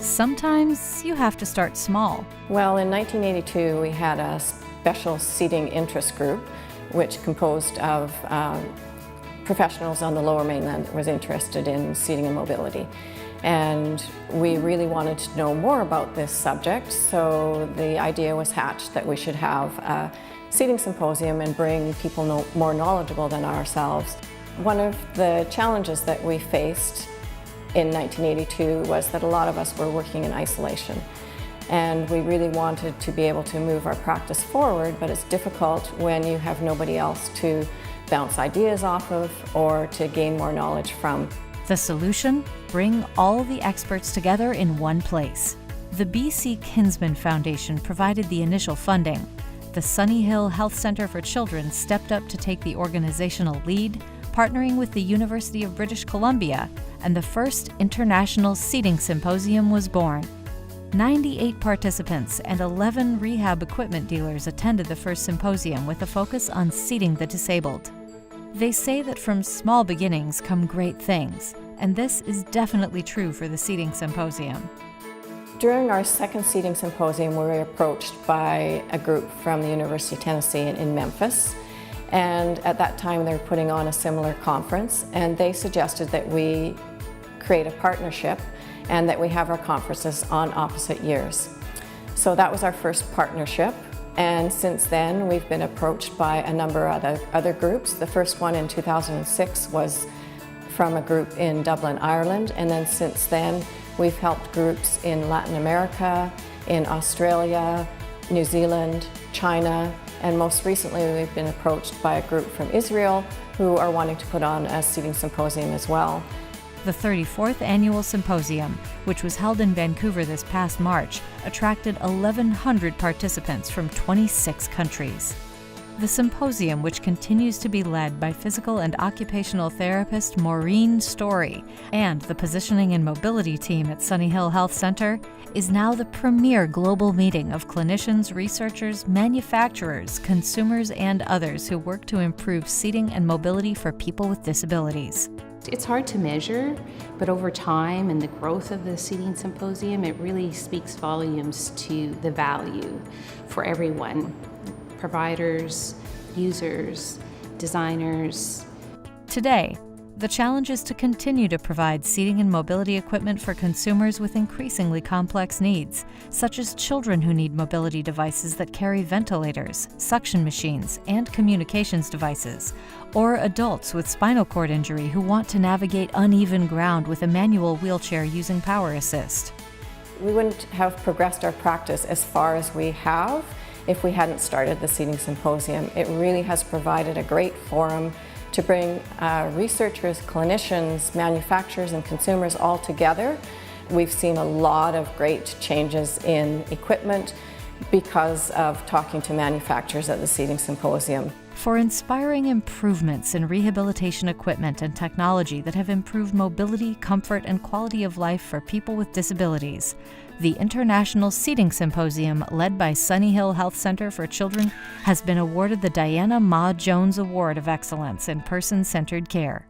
Sometimes you have to start small. Well, in 1982, we had a special seating interest group, which composed of professionals on the Lower Mainland that was interested in seating and mobility. And we really wanted to know more about this subject, so the idea was hatched that we should have a seating symposium and bring people more knowledgeable than ourselves. One of the challenges that we faced in 1982 was that a lot of us were working in isolation. And we really wanted to be able to move our practice forward, but it's difficult when you have nobody else to bounce ideas off of or to gain more knowledge from. The solution? Bring all the experts together in one place. The BC Kinsman Foundation provided the initial funding. The Sunny Hill Health Centre for Children stepped up to take the organizational lead, partnering with the University of British Columbia, and the first International Seating Symposium was born. 98 participants and 11 rehab equipment dealers attended the first symposium with a focus on seating the disabled. They say that from small beginnings come great things, and this is definitely true for the Seating Symposium. During our second Seating Symposium, we were approached by a group from the University of Tennessee in Memphis. And at that time, they were putting on a similar conference, and they suggested that we create a partnership and that we have our conferences on opposite years. So that was our first partnership, and since then we've been approached by a number of other groups. The first one in 2006 was from a group in Dublin, Ireland, and then since then we've helped groups in Latin America, in Australia, New Zealand, China, and most recently we've been approached by a group from Israel who are wanting to put on a seating symposium as well. The 34th Annual Symposium, which was held in Vancouver this past March, attracted 1,100 participants from 26 countries. The symposium, which continues to be led by physical and occupational therapist Maureen Story and the Positioning and Mobility team at Sunny Hill Health Centre, is now the premier global meeting of clinicians, researchers, manufacturers, consumers, and others who work to improve seating and mobility for people with disabilities. It's hard to measure, but over time and the growth of the Seating Symposium, it really speaks volumes to the value for everyone. Providers, users, designers. Today, the challenge is to continue to provide seating and mobility equipment for consumers with increasingly complex needs, such as children who need mobility devices that carry ventilators, suction machines, and communications devices, or adults with spinal cord injury who want to navigate uneven ground with a manual wheelchair using power assist. We wouldn't have progressed our practice as far as we have if we hadn't started the Seating Symposium. It really has provided a great forum to bring researchers, clinicians, manufacturers, and consumers all together. We've seen a lot of great changes in equipment because of talking to manufacturers at the Seating Symposium. For inspiring improvements in rehabilitation equipment and technology that have improved mobility, comfort, and quality of life for people with disabilities, the International Seating Symposium, led by Sunny Hill Health Centre for Children, has been awarded the Dianna Mah-Jones Award of Excellence in Person-Centered Care.